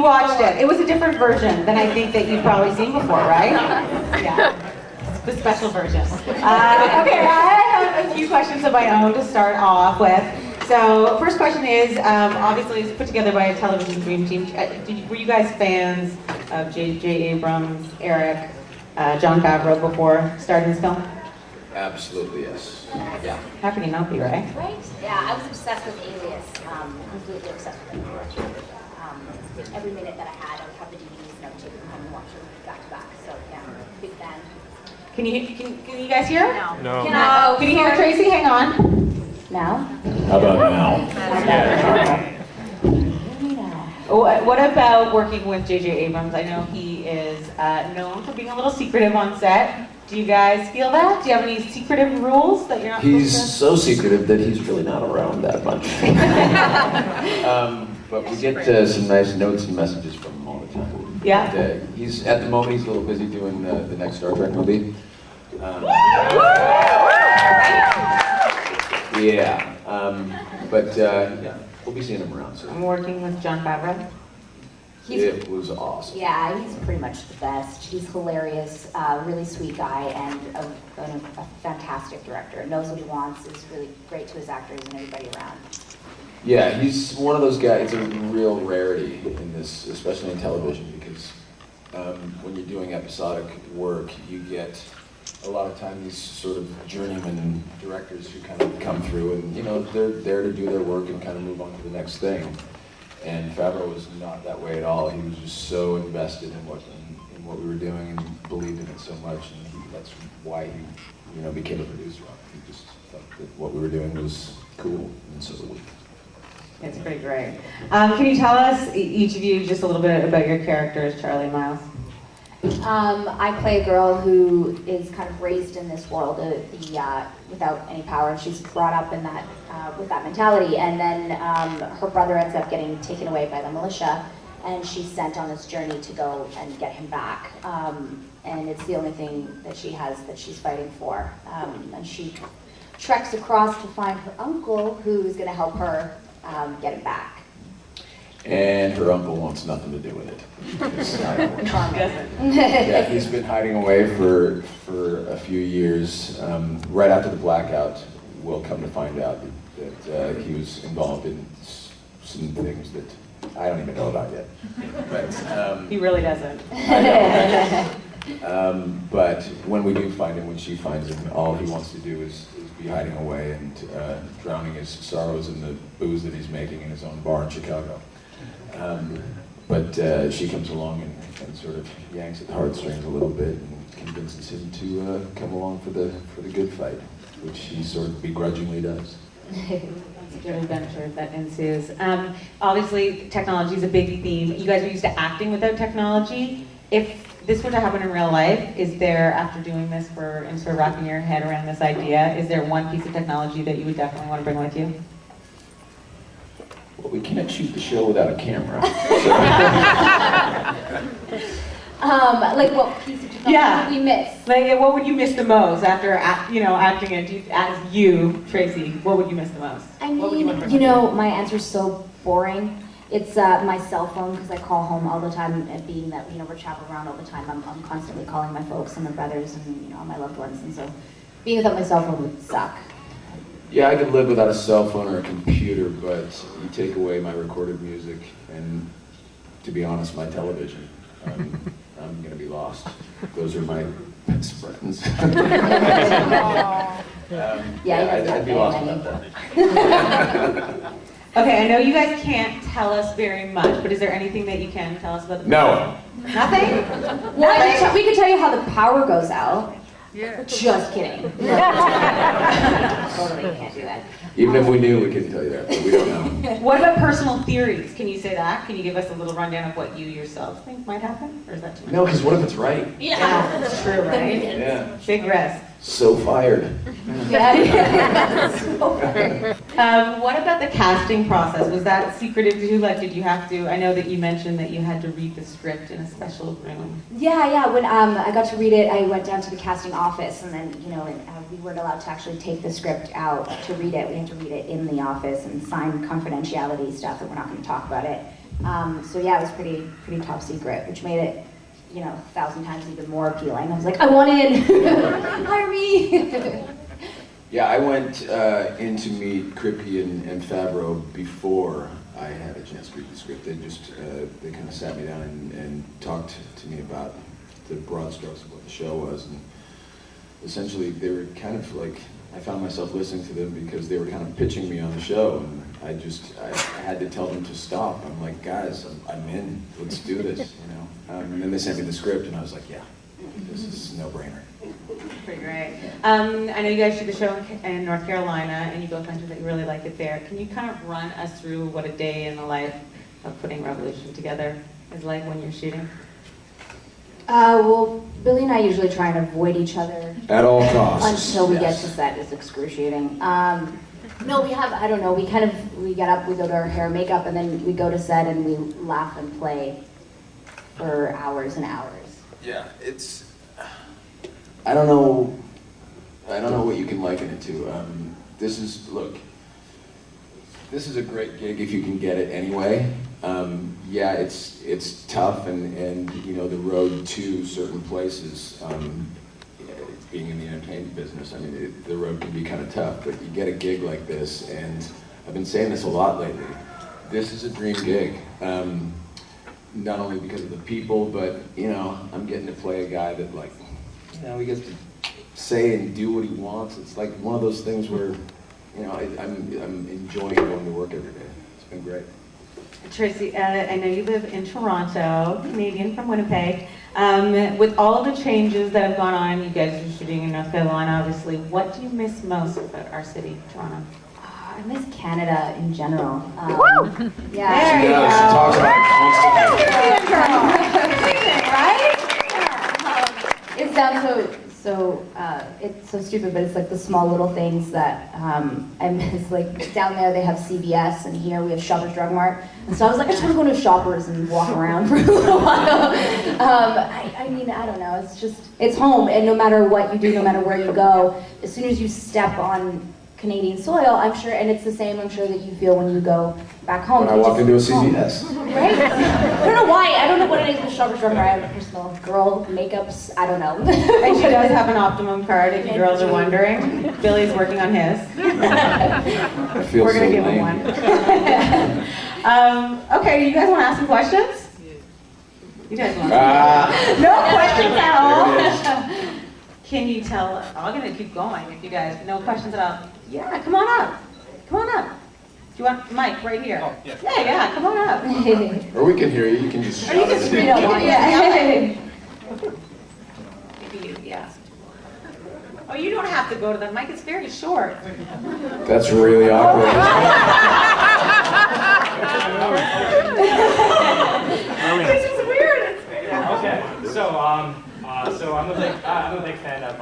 watched it. It was a different version than I think that you've probably seen before, right? Yeah. The special version. Okay, I have a few questions of my own to start off with. So, first question is, obviously it's put together by a television dream team. Were you guys fans of J.J. Abrams, Eric, Jon Favreau before starting this film? Absolutely, yes. Yeah. How can you not be, right? Right? Yeah, I was obsessed with Alias. Completely obsessed with it. Every minute that I had, I would have the DVDs and I would take them home and watch them back to back. So yeah, big fan. Can you guys hear? No. Can you hear Tracy? Hang on. Now? How about now? What about working with J.J. Abrams? I know he is known for being a little secretive on set. Do you guys feel that? Do you have any secretive rules that you're not He's supposed to? so secretive that he's really not around that much. But we get some nice notes and messages from him all the time. Yeah. And, he's at the moment he's a little busy doing the next Star Trek movie. Yeah. Yeah, we'll be seeing him around soon. I'm working with Jon Favreau. It was awesome. Yeah, he's pretty much the best. He's hilarious, really sweet guy, and a fantastic director. Knows what he wants, is really great to his actors and everybody around. Yeah, he's one of those guys. It's a real rarity in this, especially in television, because when you're doing episodic work, you get a lot of time these sort of journeyman directors who kind of come through and, you know, they're there to do their work and kind of move on to the next thing. And Favreau was not that way at all. He was just so invested in what we were doing and believed in it so much, and that's why he, you know, became a producer on it. He just thought that what we were doing was cool, and so did we. It's pretty great. Can you tell us, each of you, just a little bit about your characters, Charlie and Miles? I play a girl who is kind of raised in this world without any power, and she's brought up in that with that mentality. And then her brother ends up getting taken away by the militia, and she's sent on this journey to go and get him back. And it's the only thing that she has that she's fighting for. And she treks across to find her uncle, who is going to help her get him back. And her uncle wants nothing to do with it. Doesn't. Yeah, he's been hiding away for a few years. Right after the blackout, we'll come to find out that he was involved in some things that I don't even know about yet. But He really doesn't. I know. But when we do find him, when she finds him, all he wants to do is be hiding away and drowning his sorrows in the booze that he's making in his own bar in Chicago. But she comes along and sort of yanks at the heartstrings a little bit and convinces him to come along for the good fight, which he sort of begrudgingly does. That's a good adventure that ensues. Obviously, technology is a big theme. You guys are used to acting without technology. If this were to happen in real life, is there, after doing this and sort of wrapping your head around this idea, is there one piece of technology that you would definitely want to bring with you? Well, we can't shoot the show without a camera. Like what piece of technology did we miss? Like, what would you miss the most after, acting it as you, Tracy? What would you miss the most? I What would you want to mean, bring you with know, my answer's so boring. It's my cell phone, because I call home all the time, and being that, you know, we're traveling around all the time, I'm constantly calling my folks and my brothers and, you know, all my loved ones, and so being without my cell phone would suck. Yeah, I could live without a cell phone or a computer, but you take away my recorded music and, to be honest, my television. I'm going to be lost. Those are my best friends. I'd be lost without that. Okay, I know you guys can't tell us very much, but is there anything that you can tell us about the No. Nothing? Well, we could tell you how the power goes out. Yeah. Just kidding. Totally can't do that. Even if we knew, we couldn't tell you that, but we don't know. What about personal theories? Can you say that? Can you give us a little rundown of what you yourself think might happen? Or is that too much? No, because what if it's right? Yeah, that's true, right? Yeah. Big risk. So fired. What about the casting process? Was that secretive too? Like, did you have to, I know that you mentioned that you had to read the script in a special room. Yeah. When I got to read it, I went down to the casting office, and then, you know, we weren't allowed to actually take the script out to read it. We had to read it in the office and sign confidentiality stuff that we're not going to talk about it. So yeah, it was pretty top secret, which made it, 1,000 times even more appealing. I was like, I want in, hire me. Yeah, I went in to meet Kripke and Favreau before I had a chance to read the script. They kind of sat me down and talked to me about the broad strokes of what the show was, and essentially they were kind of like, I found myself listening to them because they were kind of pitching me on the show, and I had to tell them to stop. I'm like, guys, I'm in, let's do this, And then they sent me the script, and I was like, yeah, this is a no-brainer. Pretty great. I know you guys did the show in North Carolina, and you both mentioned that you really liked it there. Can you kind of run us through what a day in the life of putting Revolution together is like when you're shooting? Well, Billy and I usually try and avoid each other At all costs. until we get to set. It's excruciating. No, we have, I don't know, we get up, we go to our hair and makeup, and then we go to set and we laugh and play for hours and hours. Yeah, I don't know what you can liken it to. This is a great gig if you can get it anyway. Yeah, it's tough, and the road to certain places, being in the entertainment business, the road can be kind of tough, but you get a gig like this, and I've been saying this a lot lately, this is a dream gig. Not only because of the people, but, I'm getting to play a guy that, he gets to say and do what he wants. It's like one of those things where, I'm enjoying going to work every day. It's been great. Tracy, I know you live in Toronto, Canadian from Winnipeg. With all the changes that have gone on, you guys are shooting in North Carolina, obviously. What do you miss most about our city, Toronto? I miss Canada in general. Yeah. There you go. She talks about it constantly. Right? It sounds so it's so stupid, but it's like the small little things that I miss. Like down there they have CVS, and here we have Shoppers Drug Mart. And so I was like, I just want to go to Shoppers and walk around for a little while. I don't know. It's home, and no matter what you do, no matter where you go, as soon as you step on Canadian soil, I'm sure, and it's the same, I'm sure, that you feel when you go back home. When I walk into a CVS. Right? I don't know why. I don't know what it is with Shoppers Drug Mart. I have a personal girl makeups. I don't know. And she does have an Optimum card, if you girls are wondering. Billy's working on his. I feel We're going to so give him lame. one. Okay, you guys want to ask some questions? You guys want to? No questions at all? Can you tell, I'm going to keep going if you guys, no questions at all. Yeah, come on up. Come on up. Do you want Mike right here? Oh, yeah. Yeah, come on up. Or we can hear you. You can just Or you shout can it. scream out one. Yeah. Maybe you, yeah. Oh, you don't have to go to the mic. It's very short. That's really awkward. This is weird. Okay, so I'm a big fan of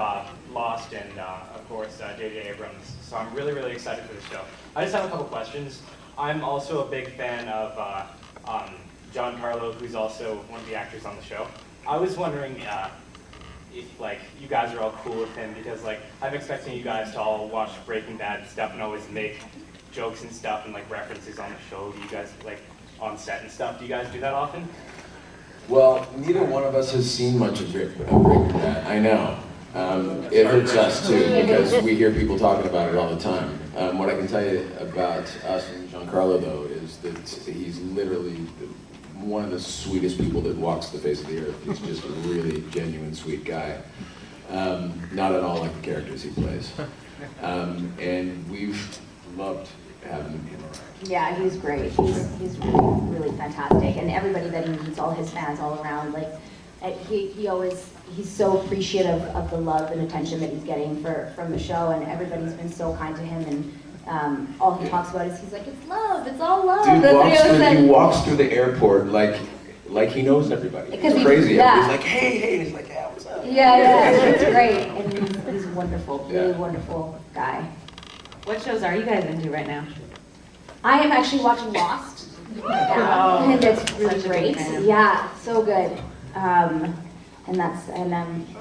Lost and of course J.J. Abrams. So I'm really excited for the show. I just have a couple questions. I'm also a big fan of John Carlo, who's also one of the actors on the show. I was wondering if you guys are all cool with him, because I'm expecting you guys to all watch Breaking Bad and stuff and always make jokes and stuff and references on the show. Do you guys on set and stuff? Do you guys do that often? Well, neither one of us has seen much of Breaking Bad. I know. It hurts us too, because we hear people talking about it all the time. What I can tell you about us and Giancarlo, though, is that he's literally one of the sweetest people that walks the face of the earth. He's just a really genuine, sweet guy. Not at all like the characters he plays. And we've loved having him around. Yeah, he's great. He's really fantastic, and everybody that he meets, all his fans all around, he's so appreciative of the love and attention that he's getting from the show, and everybody's been so kind to him, and all he talks about is he's like, it's love, it's all love. Dude he walks through the airport like he knows everybody. It's crazy. Yeah. Everybody's like, hey, and he's like, yeah, what's up? Yeah, it's great, and he's wonderful, really wonderful guy. What shows are you guys into right now? I am actually watching Lost, and it's really Such a great. big fan. Yeah, so good. and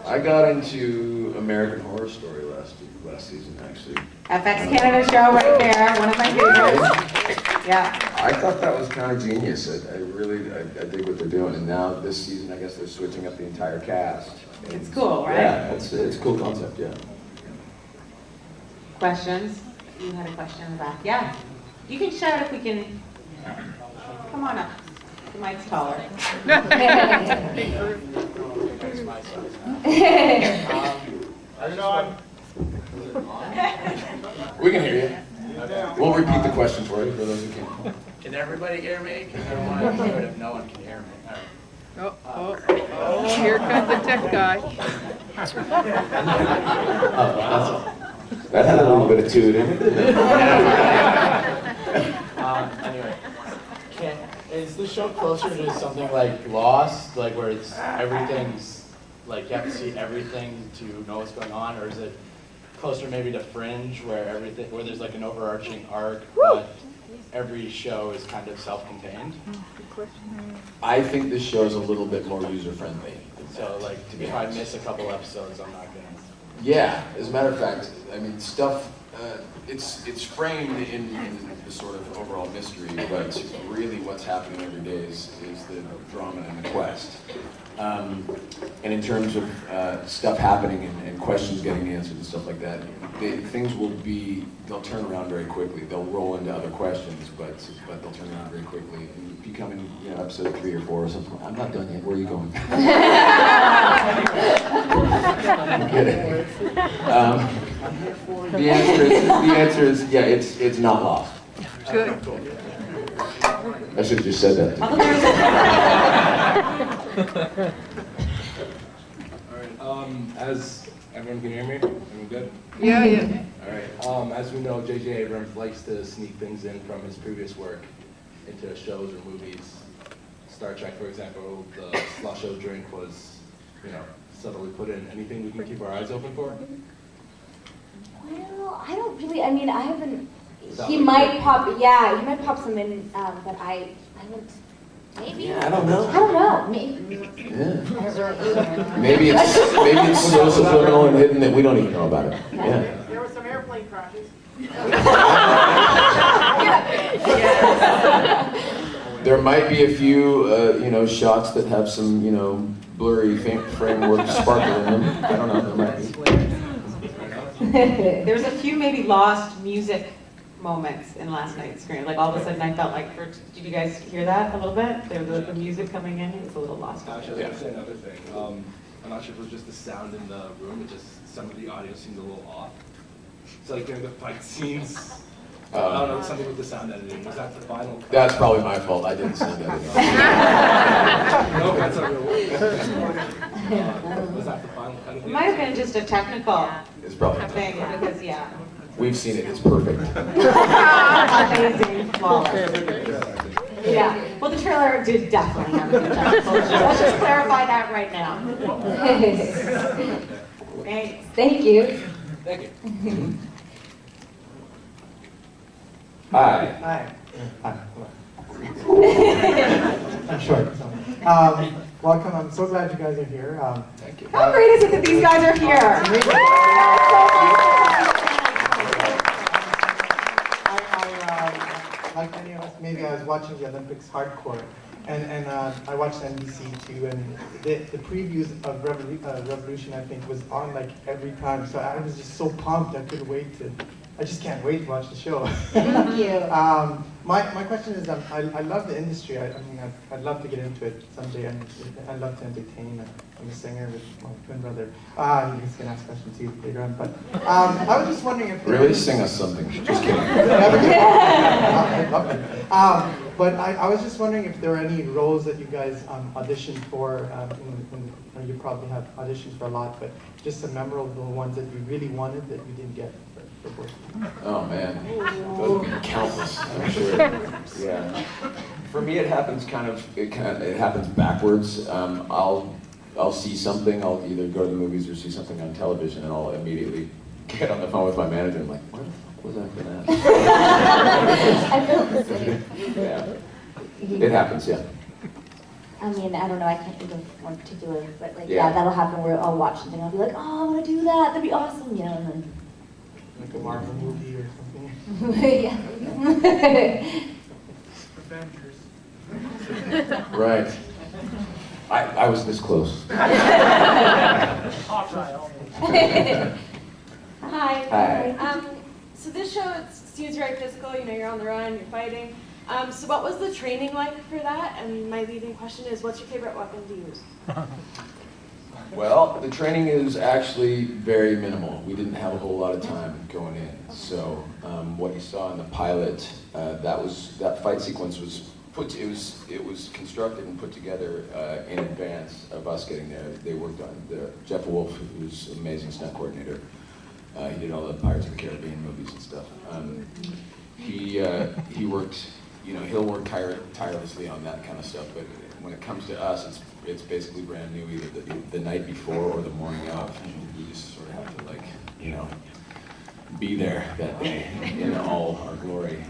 I got into American Horror Story last season, actually. FX Canada show right there, one of my favorites. Yeah. I thought that was kind of genius. I dig what they're doing. And now this season, I guess they're switching up the entire cast. And It's cool, right? Yeah, it's a cool concept, yeah. Questions? You had a question in the back. Yeah. You can shout if we can. Come on up. The mic's taller. I don't know. We can hear you. We'll repeat the question for you, for those who can't. Can everybody hear me? Because I don't want to do it if no one can hear me. All right. Oh, here comes the tech guy. That had a little bit of toot in it. Anyway, is the show closer to something like Lost, like where it's everything's like you have to see everything to know what's going on, or is it closer maybe to Fringe, where there's like an overarching arc, but every show is kind of self-contained? I think this show is a little bit more user-friendly. So like if I miss a couple episodes, I'm not gonna. Yeah, as a matter of fact, I mean, stuff, it's framed in the sort of overall mystery, but really what's happening every day is the drama and the quest. And in terms of stuff happening and questions getting answered and stuff like that, they'll turn around very quickly. They'll roll into other questions, but they'll turn around very quickly. And if you come in, episode 3 or 4 or something, I'm not done yet, where are you going? I'm kidding. The answer is, yeah, it's not Lost. Good. I should have just said that. All right. As everyone can hear me, everyone good? Yeah, yeah. All right. As we know, J.J. Abrams likes to sneak things in from his previous work into shows or movies. Star Trek, for example, the slusho drink was, subtly put in. Anything we can keep our eyes open for? Well, I don't really. I mean, I haven't. Sound He like might it. pop. Yeah, he might pop some in, but I haven't. Maybe. Yeah, I don't know. I don't know. Maybe. Yeah. Maybe it's so subliminal and hidden that we don't even know about it. Yeah. There were some airplane crashes. There might be a few, shots that have some, blurry framework sparkle in them. I don't know. There might be. There's a few maybe lost music moments in last night's screen. Like all of a sudden I felt like, did you guys hear that a little bit? There was the music coming in, it was a little lost. Actually, I was going to say another thing. I'm not sure if it was just the sound in the room, but just some of the audio seemed a little off. So like during the fight scenes, I don't know, something with the sound editing. Was that the final cut? That's probably my fault. I didn't sound that. No, that's not real word. Was that the final cut of the It might have been just a technical It's probably. thing because, We've seen it. It's perfect. amazing, flawless. Yeah, well the trailer did definitely have a few technical issues. Let's just clarify that right now. Thanks. Thank you. Thank you. Hi. Hi. I'm short. So. Welcome. I'm so glad you guys are here. Thank you. How great is it that these guys are here? Like many of us, maybe I was watching the Olympics hardcore, and I watched NBC too, and the previews of Revolution, I think, was on like every time. So I was just so pumped. I just can't wait to watch the show. Thank you. My question is, I love the industry. I'd love to get into it someday. I love to entertain. I'm a singer with my twin brother. He's going to ask questions too later on. But I was just wondering if... Really? Sing us something. Just kidding. I love it. But I was just wondering if there are any roles that you guys auditioned for. You probably have auditions for a lot, but just some memorable ones that you really wanted that you didn't get. Oh man, those would be countless, I'm sure. Yeah. For me, it happens it happens backwards. I'll see something. I'll either go to the movies or see something on television, and I'll immediately get on the phone with my manager. I'm like, what the fuck was I gonna ask? I feel the same. Yeah. It happens, yeah. I mean, I don't know, I can't think of one particular, but like, Yeah. yeah, that'll happen where I'll watch something, I'll be like, oh, I want to do that, that'd be awesome, you know, and Like a Marvel movie or something. then, yeah. Avengers. Right. I was this close. Hi. Hi. So this show, it seems very physical, you know, you're on the run, you're fighting. So what was the training like for that? And my leading question is, what's your favorite weapon to use? Well, the training is actually very minimal. We didn't have a whole lot of time going in. So what you saw in the pilot, that fight sequence was it was constructed and put together in advance of us getting there. They worked on Jeff Wolf, who's an amazing stunt coordinator. He did all the Pirates of the Caribbean movies and stuff. He worked, you know, he'll work tirelessly on that kind of stuff. But when it comes to us, it's basically brand new, either the night before or the morning of. And we just sort of have to, like, you know, be there that day in all our glory.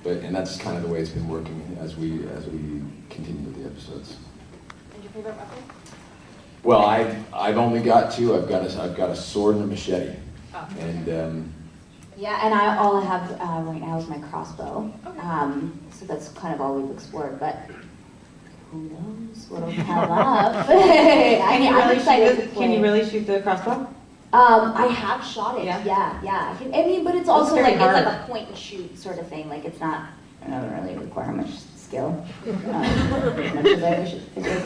And that's kind of the way it's been working as we continue with the episodes. And your favorite weapon? Well, I've only got two. I've got a sword and a machete, and Yeah, and all I have right now is my crossbow. So that's kind of all we've explored, but who knows what'll come up. I mean, I'm excited to play. Can you really shoot the crossbow? I have shot it, Yeah? yeah. I mean, but it's also very like, hard. it's like a point and shoot sort of thing. Like, it doesn't really require much skill. As much as I wish it did.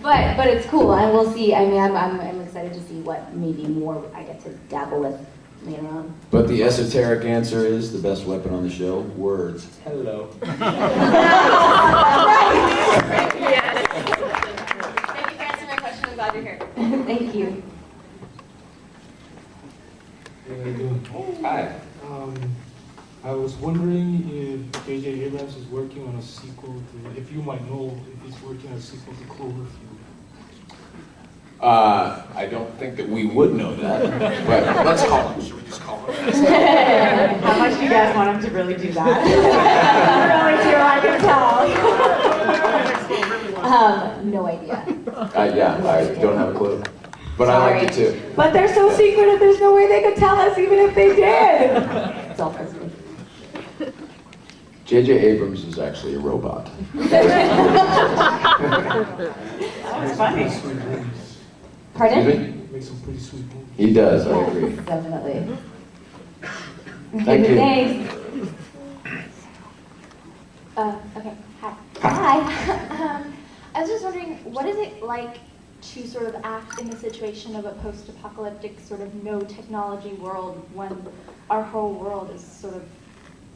But it's cool, and we'll see. I mean, I'm excited to see what maybe more I get to dabble with later on. but the esoteric answer is the best weapon on the show: words. Hello. Thank you for answering my question. I'm glad you're here. Thank you. Hey, how you doing? Hi. I was wondering if J.J. Abrams is working on a sequel to, if you might know if he's working on a sequel to Cloverfield. I don't think that we would know that, but let's call him. Should we just call him? How much do you guys want him to really do that? Really do, I can tell. No idea. Yeah, I don't have a clue, but I liked it too. But they're so secretive, there's no way they could tell us even if they did. It's all physical. J.J. Abrams is actually a robot. That was funny. Sweet movies. Pardon? Excuse me? Makes some pretty sweet movies. He does, I agree. Yes, definitely. Thank you. Thanks. Okay, hi. I was just wondering, what is it like to sort of act in the situation of a post-apocalyptic sort of no technology world when our whole world is sort of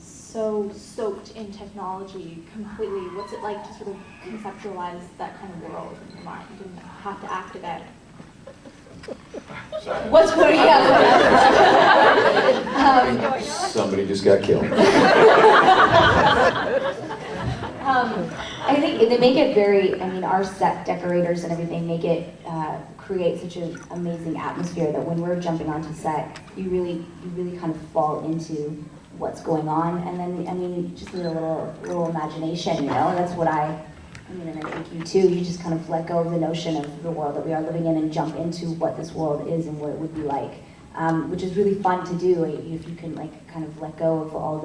so soaked in technology completely? What's it like to sort of conceptualize that kind of world in your mind and have to act it out? Sorry. What's what? Yeah. Somebody just got killed. I think they make it very, I mean, our set decorators and everything make it create such an amazing atmosphere that when we're jumping onto set, you really kind of fall into what's going on. And then, I mean, you just need a little imagination, you know? That's what I mean, and I think you too, you just kind of let go of the notion of the world that we are living in and jump into what this world is and what it would be like. Which is really fun to do if you can like kind of let go of all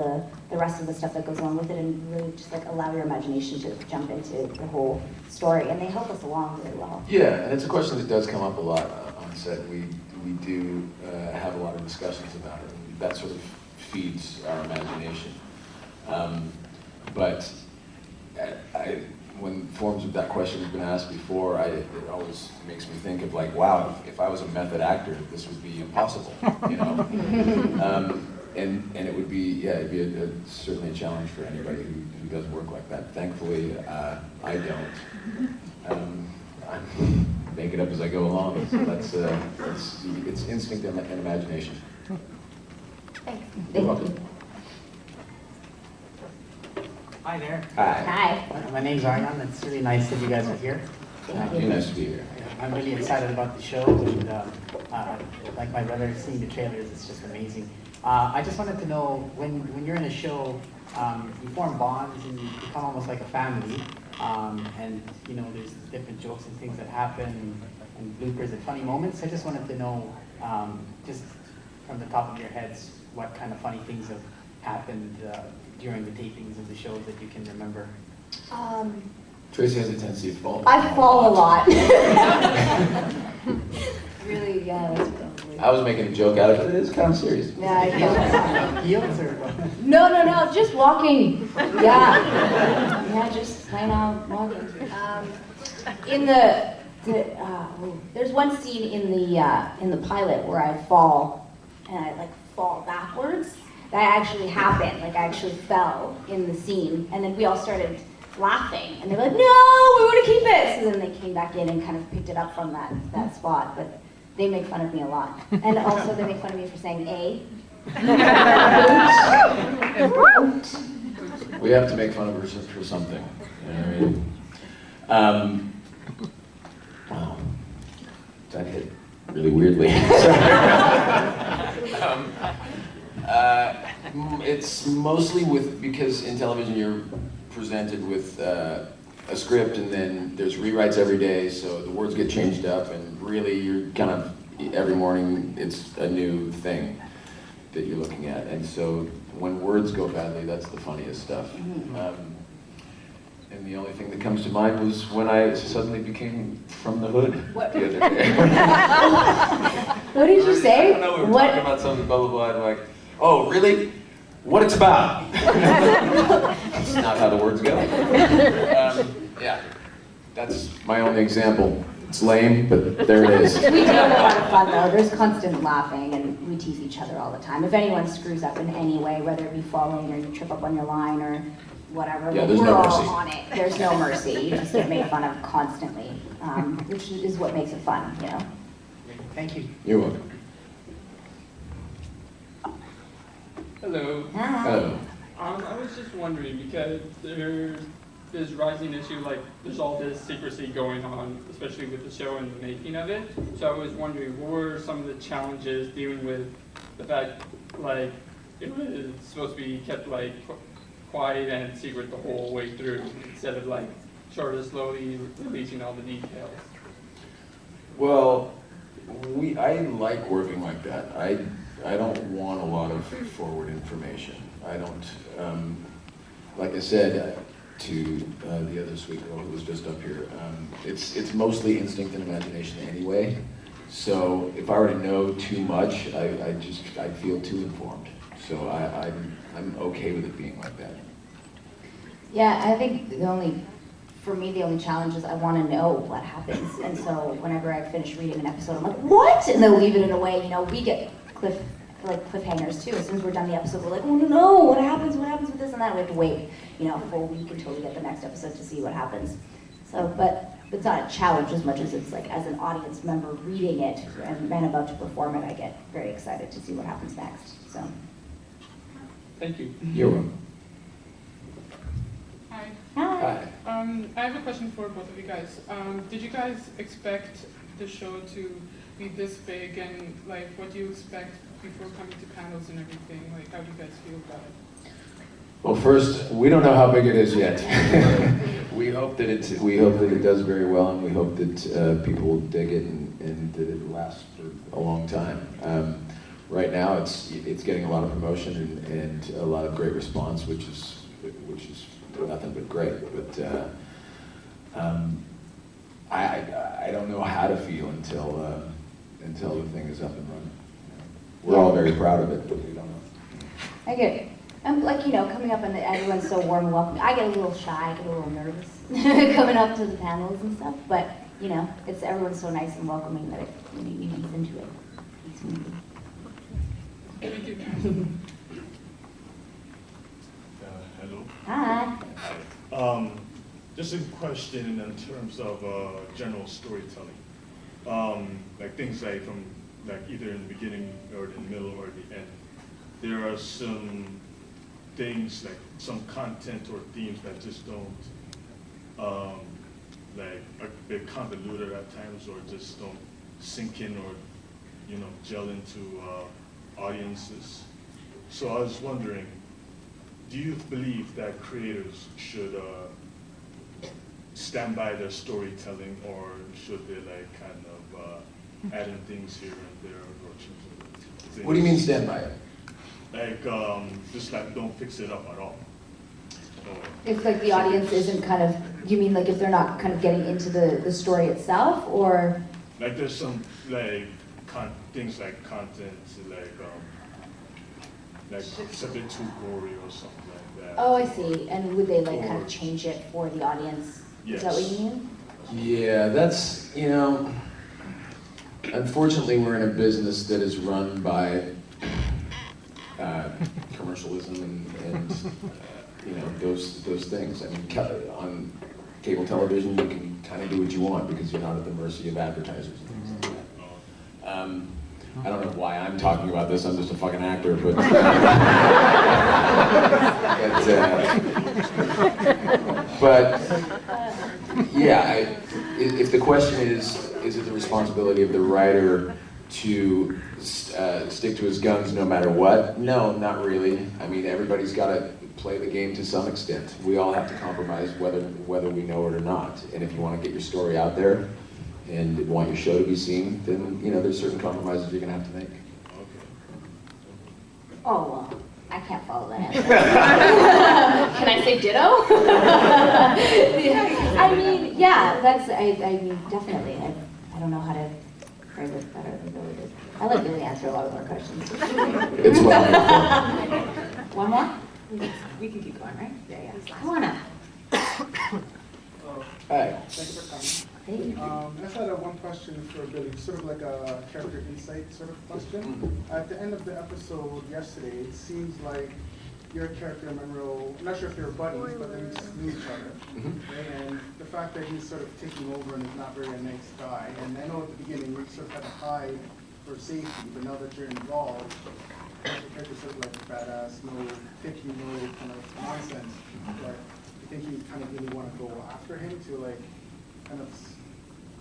the rest of the stuff that goes along with it and really just like allow your imagination to jump into the whole story, and they help us along really well. Yeah, and it's a question that does come up a lot on set. We do have a lot of discussions about it, and that sort of feeds our imagination. But when forms of that question have been asked before, it always makes me think of like, wow, if I was a method actor, this would be impossible, you know? And it would be, yeah, it'd be certainly a challenge for anybody who does work like that. Thankfully, I don't. I make it up as I go along. So it's instinct and imagination. Thanks. You're welcome. Hi there. Hi. Hi. My name's Aryan. It's really nice that you guys are here. Thank You're nice to be here. I'm really excited about the show, and like my brother, seeing the trailers, it's just amazing. I just wanted to know, when you're in a show, you form bonds and you become almost like a family. And you know, there's different jokes and things that happen and bloopers and funny moments. I just wanted to know, just from the top of your heads, what kind of funny things have happened during the tapings of the shows that you can remember. Tracy has a tendency to fall. I fall a lot. Really, yeah. That's probably... I was making a joke out of it. It's kind of serious. Yeah, I guess. Heels or No, just walking. Yeah. Yeah, just plain out walking. In there's one scene in the pilot where I fall, and I like fall backwards. That actually happened. Like I actually fell in the scene, and then we all started laughing, and they were like, "No, we want to keep it." So then they came back in and kind of picked it up from that spot. But they make fun of me a lot, and also they make fun of me for saying "a." We have to make fun of her for something. You know what I mean? Wow, that hit really weirdly. It's mostly because in television you're presented with a script and then there's rewrites every day, so the words get changed up and really you're kind of, every morning it's a new thing that you're looking at. And so when words go badly, that's the funniest stuff. And the only thing that comes to mind was when I suddenly became from the hood the other day. What did you say? I don't know, we were talking about something, blah, blah, blah, and I'm like, oh, really? What it's about? That's not how the words go. Yeah, that's my only example. It's lame, but there it is. We do have a lot of fun though. There's constant laughing and we tease each other all the time. If anyone screws up in any way, whether it be falling or you trip up on your line or whatever, yeah, there's we're no all mercy. on it. There's no mercy. You just get made fun of constantly, which is what makes it fun, you know? Thank you. You're welcome. Hello. Hi. Hello. I was just wondering, because there's this rising issue, like there's all this secrecy going on, especially with the show and the making of it. So I was wondering, what were some of the challenges dealing with the fact, like, it was supposed to be kept like quiet and secret the whole way through, instead of like sort of slowly releasing all the details? Well, I like working like that. I don't want a lot of forward information. I don't, like I said to the other sweet girl who was just up here, it's mostly instinct and imagination anyway. So if I were to know too much, I'd feel too informed. So I'm okay with it being like that. Yeah, I think for me, the only challenge is I want to know what happens. And so whenever I finish reading an episode, I'm like, what? And they'll leave it in a way, you know, we get cliffhangers too. As soon as we're done the episode, we're like, oh no, what happens with this and that? We have to wait, you know, a full week until we get the next episode to see what happens. So, but it's not a challenge as much as it's like, as an audience member reading it and about to perform it, I get very excited to see what happens next, so. Thank you. You're welcome. Hi. Hi. I have a question for both of you guys. Did you guys expect the show to be this big, and like what do you expect before coming to panels and everything? Like how do you guys feel about it? Well, first, we don't know how big it is yet. we hope that it does very well, and we hope that people will dig it and that it lasts for a long time. Right now, it's getting a lot of promotion and a lot of great response, which is nothing but great. But I don't know how to feel until the thing is up and running. We're all very proud of it, but we don't know. I get, like, you know, coming up and everyone's so warm and welcoming. I get a little shy, I get a little nervous coming up to the panels and stuff, but, you know, everyone's so nice and welcoming that you ease into it. Thank you. Hello. Hi. Just a question in terms of general storytelling. Like things like from either in the beginning or the middle or the end. There are some things like some content or themes that just don't like are a bit convoluted at times, or just don't sink in or gel into audiences. So I was wondering, do you believe that creators should stand by their storytelling, or should they like kind of add in things here and there, or What do you mean stand by it? like just like don't fix it up at all? If like the audience isn't kind of, you mean like if they're not kind of getting into the story itself, or? Like there's some like things like content, like it's a bit too gory or something like that. Oh, I see. And would they like kind of change it for the audience? Yes. Is that what you mean? Yeah, that's, you know, unfortunately we're in a business that is run by commercialism and you know, those things. I mean, on cable television you can kind of do what you want because you're not at the mercy of advertisers and things like that. I don't know why I'm talking about this, I'm just a fucking actor, but, but yeah, if the question is it the responsibility of the writer to stick to his guns no matter what? No, not really. I mean, everybody's got to play the game to some extent. We all have to compromise whether we know it or not. And if you want to get your story out there and want your show to be seen, then you know there's certain compromises you're gonna have to make. Oh, well, I can't follow that answer. Can I say ditto? I mean, yeah, that's, I mean, definitely. I don't know how to phrase it better than Billy did. I let Billy answer a lot of our questions. It's well. One more? We can keep going, right? Yeah, yeah. Come on up. Hi. Thank you for coming. Hey. I just had one question for Billy, sort of like a character insight sort of question. At the end of the episode yesterday, it seems like your character and Monroe, I'm not sure if they're buddies, but they just knew each other. Right? And the fact that he's sort of taking over and is not very a nice guy, and I know at the beginning you sort of had to hide for safety, but now that you're involved, your character's sort of like a badass, no picky, no kind of nonsense. But I think you kind of really want to go after him to like kind of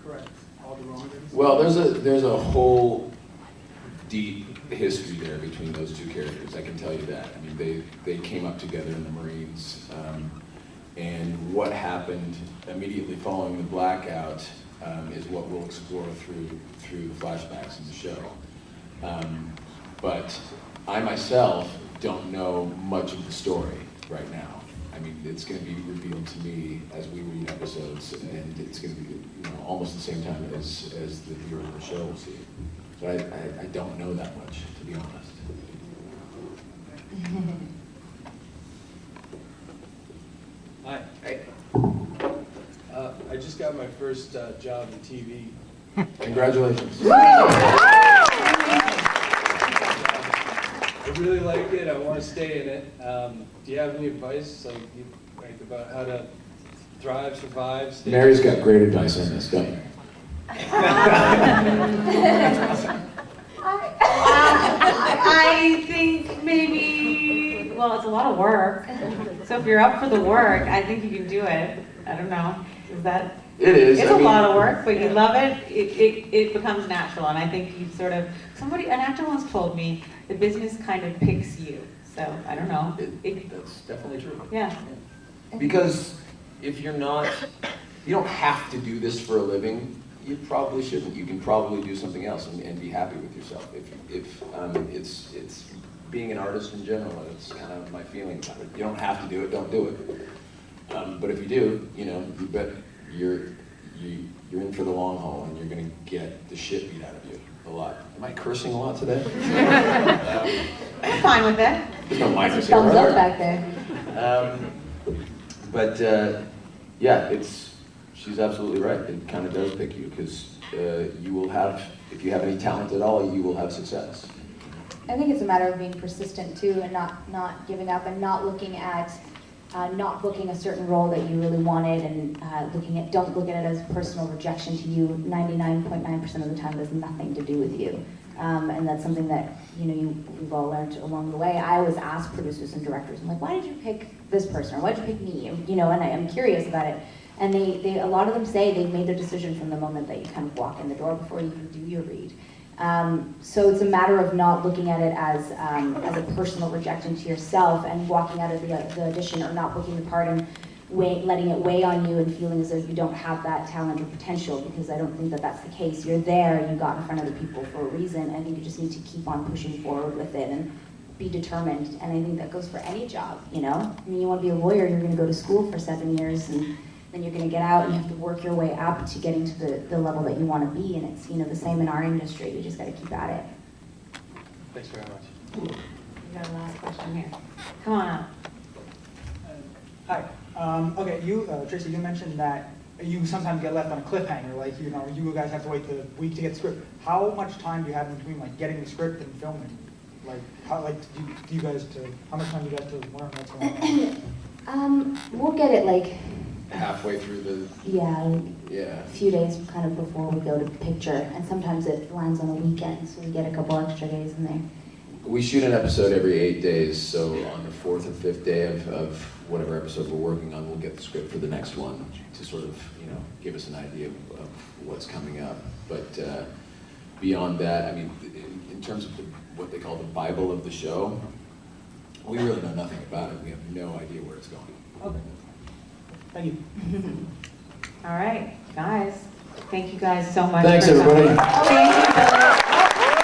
correct all the wrongs. Well, there's a whole deep history there between those two characters. I can tell you that. I mean, they came up together in the Marines, and what happened immediately following the blackout is what we'll explore through the flashbacks in the show. But I myself don't know much of the story right now. I mean, it's going to be revealed to me as we read episodes, and it's going to be almost the same time as the viewer of the show will see. So I don't know that much, to be honest. Hi. Hey. I just got my first job in TV. Congratulations. I really like it. I want to stay in it. Do you have any advice, like about how to thrive, survive? Mary's got great advice on this, don't you? I think maybe, well, it's a lot of work. So if you're up for the work, I think you can do it. I don't know. Is that? It is. It's a lot of work, but you love it. It becomes natural, and I think you sort of. An actor once told me, the business kind of picks you. So I don't know. That's definitely true. Yeah. Because if you don't have to do this for a living. You probably shouldn't. You can probably do something else and be happy with yourself. If it's being an artist in general, it's kind of my feeling about it. You don't have to do it. Don't do it. But if you do, you bet you're in for the long haul, and you're going to get the shit beat out of you a lot. Am I cursing a lot today? I'm fine with it. There's no minors here. Thumbs up back there. But yeah, she's absolutely right. It kind of does pick you because you will have, if you have any talent at all, you will have success. I think it's a matter of being persistent too, and not giving up, and not looking at not booking a certain role that you really wanted, and don't look at it as personal rejection to you. 99.9% of the time, it has nothing to do with you, and that's something that we've all learned along the way. I always ask producers and directors, I'm like, why did you pick this person, or why did you pick me? And I'm curious about it. And they a lot of them say they've made their decision from the moment that you kind of walk in the door before you can do your read. So it's a matter of not looking at it as a personal rejection to yourself and walking out of the audition or not booking the part and letting it weigh on you and feeling as though you don't have that talent or potential, because I don't think that that's the case. You're there, you got in front of the people for a reason. I think you just need to keep on pushing forward with it and be determined. And I think that goes for any job, you know? I mean, you want to be a lawyer, you're going to go to school for 7 years, and then you're going to get out and you have to work your way up to getting to the level that you want to be. And it's, you know, the same in our industry. You just got to keep at it. Thanks very much. We got a last question here. Come on up. Hi. Okay, you, Tracy, you mentioned that you sometimes get left on a cliffhanger, like, you know, you guys have to wait the week to get the script. How much time do you have in between, like, getting the script and filming? Like, how, like, do you guys how much time do you guys to learn what's going on? We'll get it like Halfway through the, a few days kind of before we go to picture, and sometimes it lands on a weekend, so we get a couple extra days in there. we shoot an episode every 8 days, so on the 4th or 5th day of whatever episode we're working on, we'll get the script for the next one to sort of, you know, give us an idea of what's coming up. But beyond that, I mean, in terms of what they call the Bible of the show, we really know nothing about it. We have no idea where it's going. Okay. Thank you. All right, guys. Thank you guys so much. Thanks, for everybody. coming. Thank you, Billy.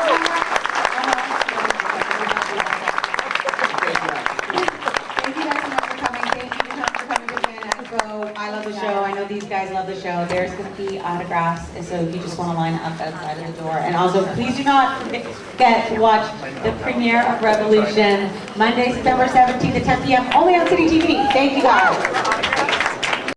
Thank you guys so much for coming. Thank you for coming to Fan Expo. I love the show. I know these guys love the show. There's going to be autographs, so if you just want to line up outside of the door. And also, please do not forget to watch the premiere of Revolution, Monday, September 17th at 10 p.m. only on Citytv. Thank you guys.